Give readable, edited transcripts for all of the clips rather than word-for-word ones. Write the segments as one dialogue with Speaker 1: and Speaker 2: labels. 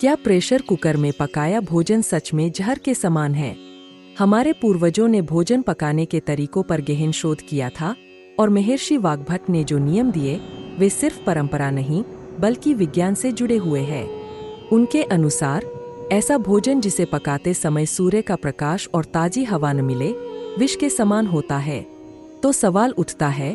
Speaker 1: क्या pressure cooker में पकाया भोजन सच में जहर के समान है? हमारे पूर्वजों ने भोजन पकाने के तरीकों पर गहन शोध किया था और महर्षि वाग्भट ने जो नियम दिए वे सिर्फ परंपरा नहीं बल्कि विज्ञान से जुड़े हुए हैं। उनके अनुसार ऐसा भोजन जिसे पकाते समय सूर्य का प्रकाश और ताजी हवा न मिले विष के समान होता है। तो सवाल उठता है,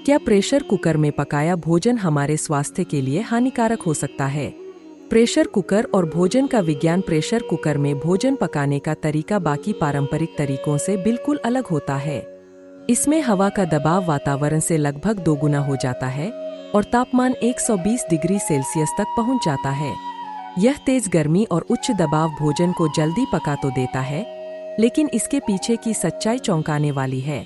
Speaker 1: क्या प्रेशर कुकर में पकाया भोजन हमारे स्वास्थ्य के लिए हानिकारक हो सकता है? प्रेशर कुकर और भोजन का विज्ञान। प्रेशर कुकर में भोजन पकाने का तरीका बाकी पारंपरिक तरीकों से बिल्कुल अलग होता है। इसमें हवा का दबाव वातावरण से लगभग 2 गुना हो जाता है और तापमान 120 डिग्री सेल्सियस तक पहुंच जाता है। यह तेज गर्मी और उच्च दबाव भोजन को जल्दी पका तो देता है, लेकिन इसके पीछे की सच्चाई चौंकाने वाली है।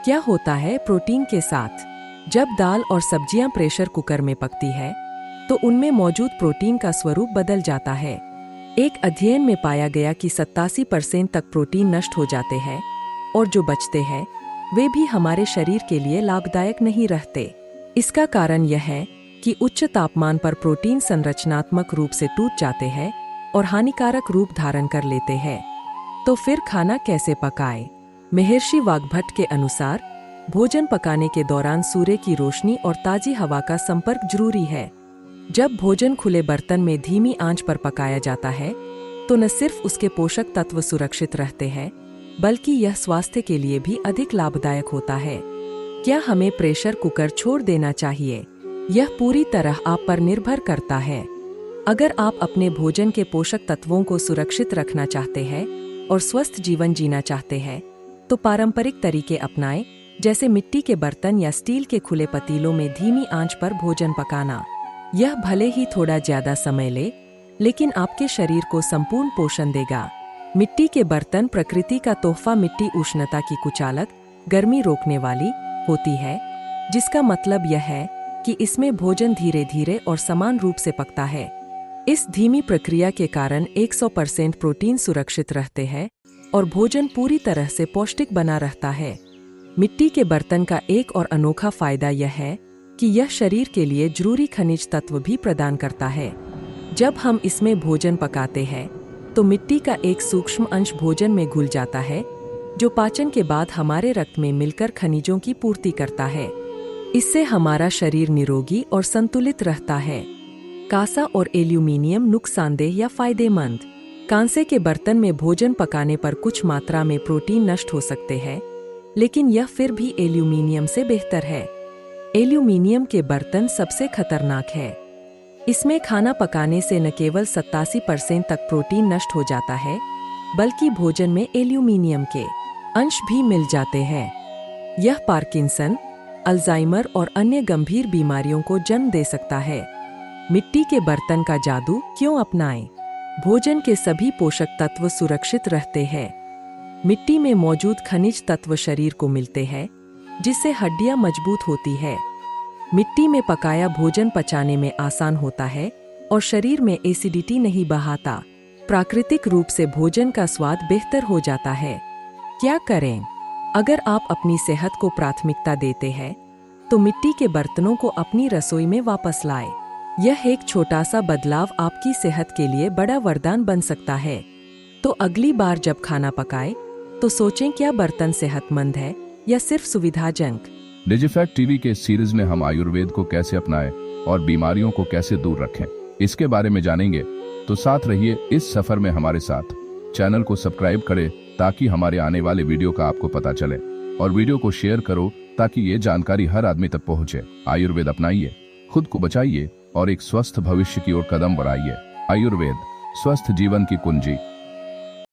Speaker 1: क्या होता है प्रोटीन के साथ? जब दाल और सब्जियां प्रेशर कुकर में पकती है तो उनमें मौजूद प्रोटीन का स्वरूप बदल जाता है। एक अध्ययन में पाया गया कि 87% तक प्रोटीन नष्ट हो जाते हैं और जो बचते हैं वे भी हमारे शरीर के लिए लाभदायक नहीं रहते। इसका कारण यह है कि उच्च तापमान पर प्रोटीन संरचनात्मक रूप से टूट जाते हैं और हानिकारक रूप धारण कर लेते हैं। तो फिर खाना कैसे पकाएं? महर्षि वाग्भट के अनुसार भोजन पकाने के दौरान सूर्य की रोशनी और ताजी हवा का संपर्क जरूरी है। जब भोजन खुले बर्तन में धीमी आंच पर पकाया जाता है तो न सिर्फ उसके पोषक तत्व सुरक्षित रहते हैं बल्कि यह स्वास्थ्य के लिए भी अधिक लाभदायक होता है। क्या हमें प्रेशर कुकर छोड़ देना चाहिए? यह पूरी तरह आप पर निर्भर करता है। अगर आप अपने भोजन के पोषक तत्वों को सुरक्षित रखना चाहते हैं और स्वस्थ जीवन जीना चाहते हैं तो पारंपरिक तरीके अपनाएं, जैसे मिट्टी के बर्तन या स्टील के खुले पतीलों में धीमी आंच पर भोजन पकाना। यह भले ही थोड़ा ज्यादा समय ले, लेकिन आपके शरीर को संपूर्ण पोषण देगा। मिट्टी के बर्तन प्रकृति का तोहफा। मिट्टी उष्णता की कुचालक, गर्मी रोकने वाली होती है, जिसका मतलब यह है कि इसमें भोजन धीरे धीरे और समान रूप से पकता है। इस धीमी प्रक्रिया के कारण 100% प्रोटीन सुरक्षित रहते हैं और भोजन पूरी तरह से पौष्टिक बना रहता है। मिट्टी के बर्तन का एक और अनोखा फायदा यह है कि यह शरीर के लिए जरूरी खनिज तत्व भी प्रदान करता है। जब हम इसमें भोजन पकाते हैं तो मिट्टी का एक सूक्ष्म अंश भोजन में घुल जाता है, जो पाचन के बाद हमारे रक्त में मिलकर खनिजों की पूर्ति करता है। इससे हमारा शरीर निरोगी और संतुलित रहता है। कांसा और एल्यूमीनियम नुकसानदेह या फायदेमंद? कांसे के बर्तन में भोजन पकाने पर कुछ मात्रा में प्रोटीन नष्ट हो सकते हैं, लेकिन यह फिर भी एल्यूमीनियम से बेहतर है। एल्यूमीनियम के बर्तन सबसे खतरनाक है। इसमें खाना पकाने से न केवल 87% तक प्रोटीन नष्ट हो जाता है, बल्कि भोजन में एल्यूमीनियम के अंश भी मिल जाते हैं। यह पार्किंसन, अल्जाइमर और अन्य गंभीर बीमारियों को जन्म दे सकता है। मिट्टी के बर्तन का जादू क्यों अपनाएं? भोजन के सभी पोषक तत्व सुरक्षित रहते हैं। मिट्टी में मौजूद खनिज तत्व शरीर को मिलते हैं, जिससे हड्डियां मजबूत होती है। मिट्टी में पकाया भोजन पचाने में आसान होता है और शरीर में एसिडिटी नहीं बहाता। प्राकृतिक रूप से भोजन का स्वाद बेहतर हो जाता है। क्या करें? अगर आप अपनी सेहत को प्राथमिकता देते हैं तो मिट्टी के बर्तनों को अपनी रसोई में वापस लाएं। यह एक छोटा सा बदलाव आपकी सेहत के लिए बड़ा वरदान बन सकता है। तो अगली बार जब खाना पकाएं तो सोचें, क्या बर्तन सेहतमंद है या सिर्फ सुविधाजनक?
Speaker 2: डिजिफैक्ट टीवी के सीरीज में हम आयुर्वेद को कैसे अपनाएं और बीमारियों को कैसे दूर रखें, इसके बारे में जानेंगे। तो साथ रहिए इस सफर में हमारे साथ। चैनल को सब्सक्राइब करें ताकि हमारे आने वाले वीडियो का आपको पता चले, और वीडियो को शेयर करो ताकि ये जानकारी हर आदमी तक पहुंचे। आयुर्वेद अपनाइए, खुद को बचाइए और एक स्वस्थ भविष्य की ओर कदम बढ़ाइए। आयुर्वेद, स्वस्थ जीवन की कुंजी।